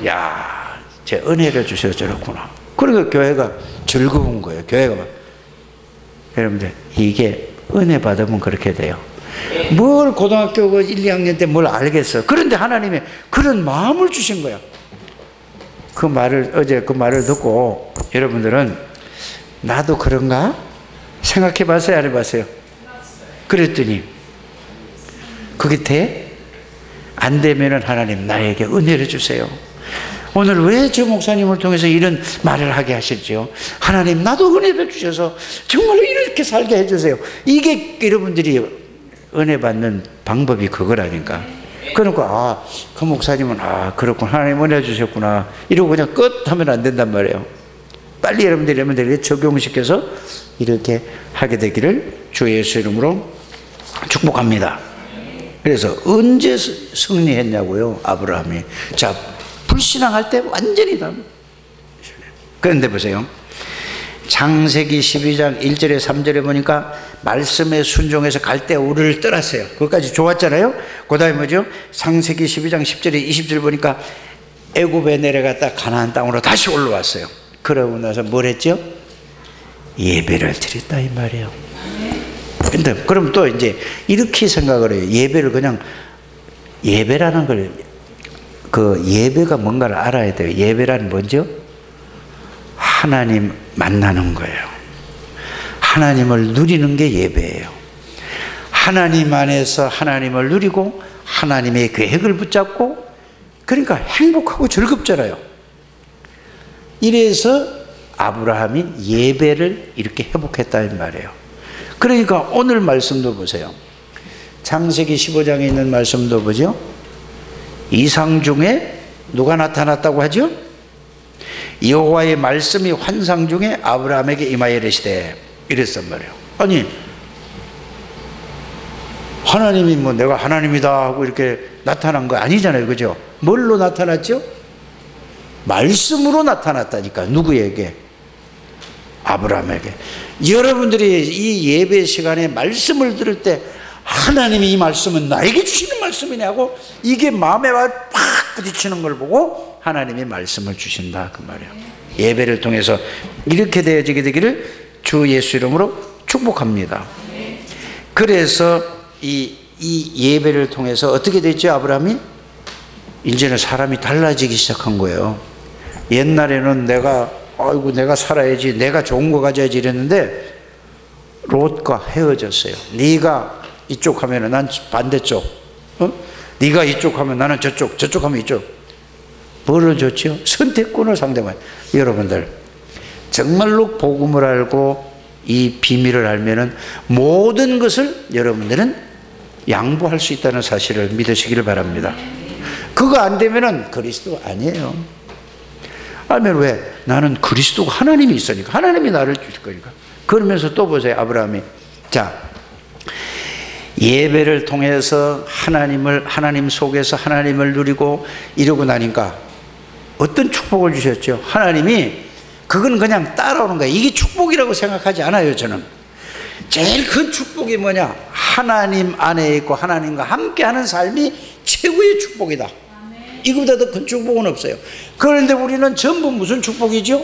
야, 제 은혜를 주셔서 저렇구나. 그러니까 교회가 즐거운 거예요. 교회가 막. 여러분들 이게 은혜 받으면 그렇게 돼요. 뭘 고등학교 1, 2학년 때 뭘 알겠어. 그런데 하나님이 그런 마음을 주신 거야. 어제 그 말을 듣고 여러분들은 나도 그런가? 생각해 봤어요? 안 해봤어요? 그랬더니 그게 돼? 안 되면은 하나님 나에게 은혜를 주세요. 오늘 왜 저 목사님을 통해서 이런 말을 하게 하실지요? 하나님 나도 은혜를 주셔서 정말로 이렇게 살게 해주세요. 이게 여러분들이 은혜 받는 방법이 그거라니까. 그러니까 그 목사님은 그렇구나, 하나님 은혜 주셨구나 이러고 그냥 끝 하면 안 된단 말이에요. 빨리 여러분들에게 적용시켜서 이렇게 하게 되기를 주 예수 이름으로 축복합니다. 그래서 언제 승리했냐고요? 아브라함이. 자, 불신앙할 때 완전히 다. 그런데 보세요. 창세기 12장 1절에 3절에 보니까 말씀에 순종해서 갈대 우르를 떠났어요. 그것까지 좋았잖아요. 그 다음에 뭐죠? 창세기 12장 10절에 20절 보니까 애굽에 내려갔다 가나안 땅으로 다시 올라왔어요. 그러고 나서 뭘 했죠? 예배를 드렸다 이 말이에요. 근데 그럼 또 이제 이렇게 생각을 해요. 예배를 그냥 예배라는 걸 그 예배가 뭔가를 알아야 돼요. 예배란 뭐죠? 하나님 만나는 거예요. 하나님을 누리는 게 예배예요. 하나님 안에서 하나님을 누리고 하나님의 계획을 붙잡고 그러니까 행복하고 즐겁잖아요. 이래서 아브라함이 예배를 이렇게 회복했다는 말이에요. 그러니까 오늘 말씀도 보세요. 창세기 15장에 있는 말씀도 보죠. 이상 중에 누가 나타났다고 하죠? 여호와의 말씀이 환상 중에 아브라함에게 임하여 이르시되 이랬단 말이에요. 아니 하나님이 뭐 내가 하나님이다 하고 이렇게 나타난 거 아니잖아요. 그죠? 뭘로 나타났죠? 말씀으로 나타났다니까. 누구에게? 아브라함에게. 여러분들이 이 예배 시간에 말씀을 들을 때 하나님이 이 말씀은 나에게 주시는 말씀이네 하고 이게 마음에 팍 부딪히는 걸 보고 하나님이 말씀을 주신다 그 말이에요. 예배를 통해서 이렇게 되어지게 되기를 주 예수 이름으로 축복합니다. 그래서 이 예배를 통해서 어떻게 됐죠? 아브라함이 이제는 사람이 달라지기 시작한 거예요. 옛날에는 내가 살아야지, 내가 좋은 거 가져야지 이랬는데 롯과 헤어졌어요. 네가 이쪽 하면 난 반대쪽, 네가 이쪽 하면 나는 저쪽 하면 이쪽. 뭐를 줬죠? 선택권을 상대방. 여러분들 정말로 복음을 알고 이 비밀을 알면은 모든 것을 여러분들은 양보할 수 있다는 사실을 믿으시기를 바랍니다. 그거 안 되면은 그리스도 아니에요. 아니면 왜? 나는 그리스도가 하나님이 있으니까, 하나님이 나를 주실 거니까. 그러면서 또 보세요. 아브라함이 예배를 통해서 하나님 속에서 하나님을 누리고 이러고 나니까 어떤 축복을 주셨죠? 하나님이 그건 그냥 따라오는 거예요. 이게 축복이라고 생각하지 않아요. 저는 제일 큰 축복이 뭐냐? 하나님 안에 있고 하나님과 함께하는 삶이 최고의 축복이다. 이거보다 더 큰 축복은 없어요. 그런데 우리는 전부 무슨 축복이죠?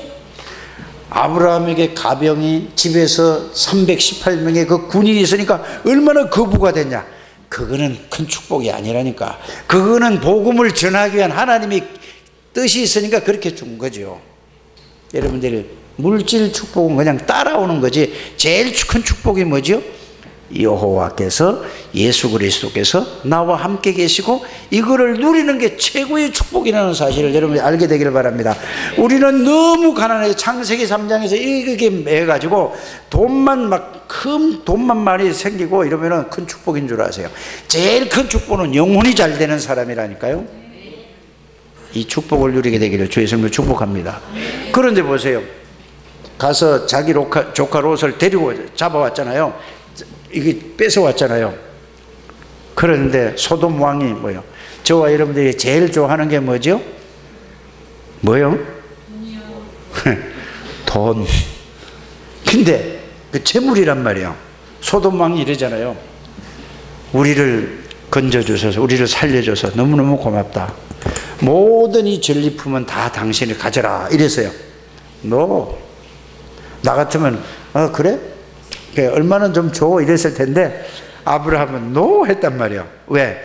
아브라함에게 가병이 집에서 318명의 그 군인이 있으니까 얼마나 거부가 됐냐? 그거는 큰 축복이 아니라니까. 그거는 복음을 전하기 위한 하나님의 뜻이 있으니까 그렇게 준 거죠. 여러분들 물질 축복은 그냥 따라오는 거지. 제일 큰 축복이 뭐죠? 여호와께서, 예수 그리스도께서 나와 함께 계시고 이거를 누리는 게 최고의 축복이라는 사실을 여러분이 알게 되기를 바랍니다. 우리는 너무 가난해서 창세기 3장에서 이렇게 매가지고 큰 돈만 많이 생기고 이러면은 큰 축복인 줄 아세요. 제일 큰 축복은 영혼이 잘 되는 사람이라니까요. 이 축복을 누리게 되기를 주의 이름으로 축복합니다. 그런데 보세요. 가서 자기 조카 롯을 데리고 잡아왔잖아요. 이게 뺏어왔잖아요. 그런데 소돔 왕이 뭐요? 저와 여러분들이 제일 좋아하는 게 뭐죠? 뭐요? 돈. 근데 그 재물이란 말이에요. 소돔 왕이 이러잖아요. 우리를 건져주셔서, 우리를 살려줘서 너무너무 고맙다. 모든 이 전리품은 다 당신이 가져라. 이랬어요. 나 같으면 그래? 얼마나 좀 줘. 이랬을 텐데 아브라함은 했단 말이에요. 왜?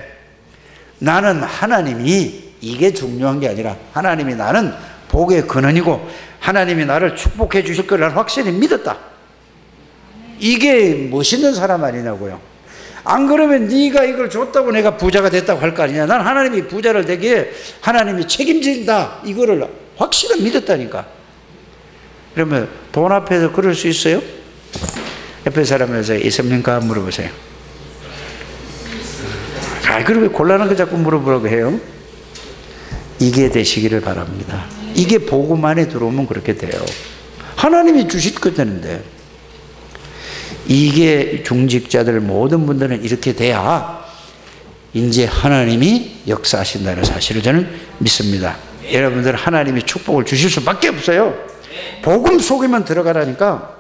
나는 하나님이, 이게 중요한 게 아니라 하나님이 나는 복의 근원이고 하나님이 나를 축복해 주실 거라는 확신이 믿었다. 이게 멋있는 사람 아니냐고요. 안 그러면 네가 이걸 줬다고 내가 부자가 됐다고 할 거 아니냐. 난 하나님이 부자를 되기에 하나님이 책임진다. 이거를 확실히 믿었다니까. 그러면 돈 앞에서 그럴 수 있어요? 옆에 사람에서 있습니까? 물어보세요. 그리고 왜 곤란한 거 자꾸 물어보라고 해요? 이게 되시기를 바랍니다. 이게 복음 안에 들어오면 그렇게 돼요. 하나님이 주실 거되는데, 이게 중직자들 모든 분들은 이렇게 돼야 이제 하나님이 역사하신다는 사실을 저는 믿습니다. 여러분들 하나님이 축복을 주실 수밖에 없어요. 복음 속에만 들어가라니까.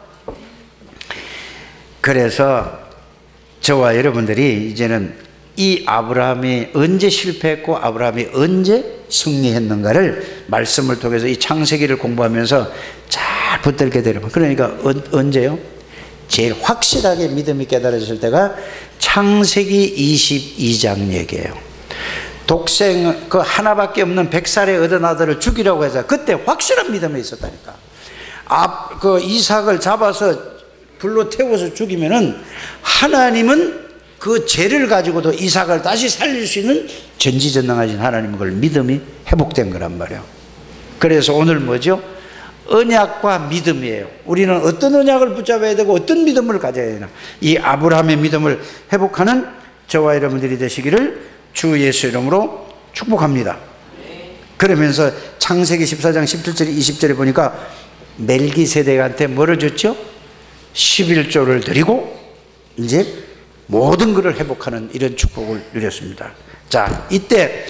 그래서 저와 여러분들이 이제는 이 아브라함이 언제 실패했고 아브라함이 언제 승리했는가를 말씀을 통해서 이 창세기를 공부하면서 잘 붙들게 되려면, 그러니까 언제요? 제일 확실하게 믿음이 깨달아졌을 때가 창세기 22장 얘기예요. 독생 그 하나밖에 없는 100살에 얻은 아들을 죽이라고 해서 그때 확실한 믿음이 있었다니까. 그 이삭을 잡아서 불로 태워서 죽이면은 하나님은 그 죄를 가지고도 이삭을 다시 살릴 수 있는 전지전능하신 하나님, 그걸 믿음이 회복된 거란 말이에요. 그래서 오늘 뭐죠? 언약과 믿음이에요. 우리는 어떤 언약을 붙잡아야 되고 어떤 믿음을 가져야 되나. 이 아브라함의 믿음을 회복하는 저와 여러분들이 되시기를 주 예수 이름으로 축복합니다. 그러면서 창세기 14장 17절 20절에 보니까 멜기세덱한테 뭐를 줬죠? 11조를 드리고 이제 모든 것을 회복하는 이런 축복을 누렸습니다. 자, 이때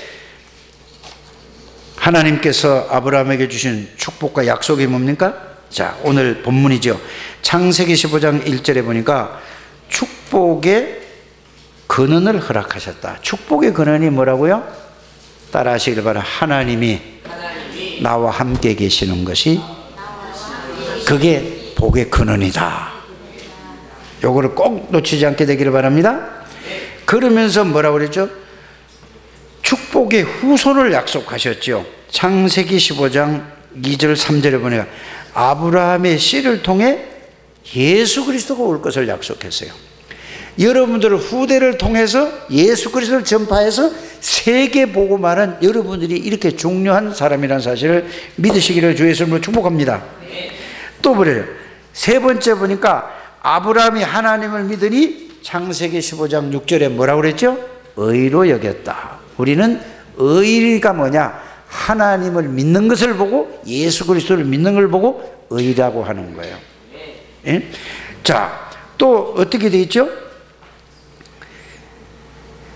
하나님께서 아브라함에게 주신 축복과 약속이 뭡니까? 자, 오늘 본문이죠. 창세기 15장 1절에 보니까 축복의 근원을 허락하셨다. 축복의 근원이 뭐라고요? 따라 하시길 바랍니다. 하나님이 나와 함께 계시는 것이 그게 복의 근원이다. 요거를 꼭 놓치지 않게 되기를 바랍니다. 그러면서 뭐라고 그랬죠? 축복의 후손을 약속하셨죠. 창세기 15장 2절 3절에 보니까 아브라함의 씨를 통해 예수 그리스도가 올 것을 약속했어요. 여러분들 후대를 통해서 예수 그리스도를 전파해서 세계 복음화는 여러분들이 이렇게 중요한 사람이라는 사실을 믿으시기를 주의 이름으로 축복합니다. 또 그래요. 세 번째 보니까 아브라함이 하나님을 믿으니 창세기 15장 6절에 뭐라고 그랬죠? 의로 여겼다. 우리는 의가 뭐냐? 하나님을 믿는 것을 보고 예수 그리스도를 믿는 걸 보고 의라고 하는 거예요. 예? 자, 또 어떻게 되어 있죠?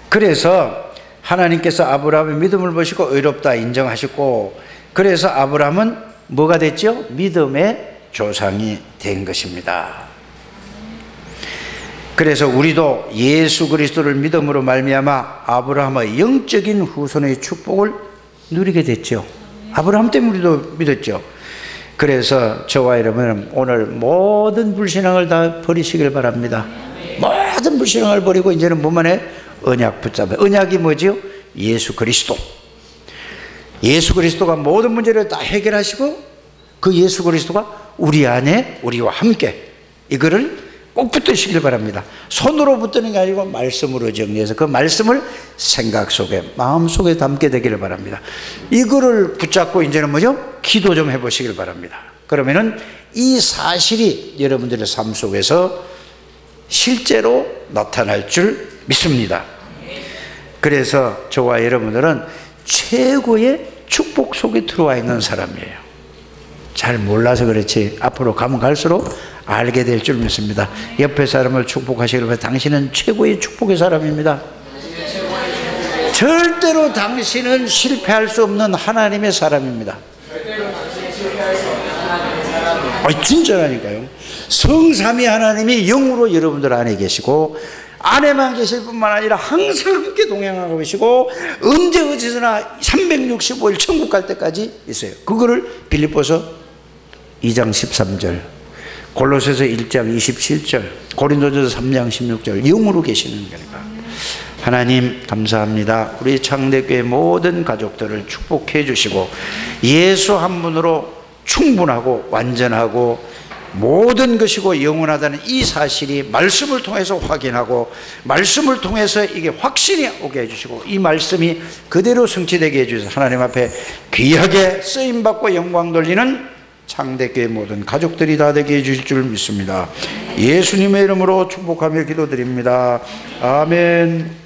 그래서 하나님께서 아브라함의 믿음을 보시고 의롭다 인정하셨고, 그래서 아브라함은 뭐가 됐죠? 믿음의 조상이 된 것입니다. 그래서 우리도 예수 그리스도를 믿음으로 말미암아 아브라함의 영적인 후손의 축복을 누리게 됐죠. 아브라함 때문에 우리도 믿었죠. 그래서 저와 여러분은 오늘 모든 불신앙을 다 버리시길 바랍니다. 모든 불신앙을 버리고 이제는 뭐만 해? 언약 붙잡아요. 언약이 뭐죠? 예수 그리스도. 예수 그리스도가 모든 문제를 다 해결하시고 그 예수 그리스도가 우리 안에 우리와 함께, 이거를 꼭 붙드시길 바랍니다. 손으로 붙드는 게 아니고 말씀으로 정리해서 그 말씀을 생각 속에, 마음 속에 담게 되기를 바랍니다. 이거를 붙잡고 이제는 뭐죠? 기도 좀 해보시길 바랍니다. 그러면은 이 사실이 여러분들의 삶 속에서 실제로 나타날 줄 믿습니다. 그래서 저와 여러분들은 최고의 축복 속에 들어와 있는 사람이에요. 잘 몰라서 그렇지 앞으로 가면 갈수록 알게 될 줄 믿습니다. 옆에 사람을 축복하시길 바랍니다. 당신은 최고의 축복의 사람입니다. 절대로 당신은 실패할 수 없는 하나님의 사람입니다. 진짜라니까요. 성삼위 하나님이 영으로 여러분들 안에 계시고 안에만 계실 뿐만 아니라 항상 함께 동행하고 계시고 언제 어디서나 365일 천국 갈 때까지 있어요. 그거를 빌립보서 2장 13절, 골로새서 1장 27절, 고린도전서 3장 16절 영으로 계시는 거니까. 하나님 감사합니다. 우리 창대교회 모든 가족들을 축복해 주시고 예수 한 분으로 충분하고 완전하고 모든 것이고 영원하다는 이 사실이 말씀을 통해서 확인하고 말씀을 통해서 이게 확신이 오게 해주시고 이 말씀이 그대로 성취되게 해주셔서 하나님 앞에 귀하게 쓰임받고 영광 돌리는 창대교회 모든 가족들이 다 되게 해주실 줄 믿습니다. 예수님의 이름으로 축복하며 기도드립니다. 아멘.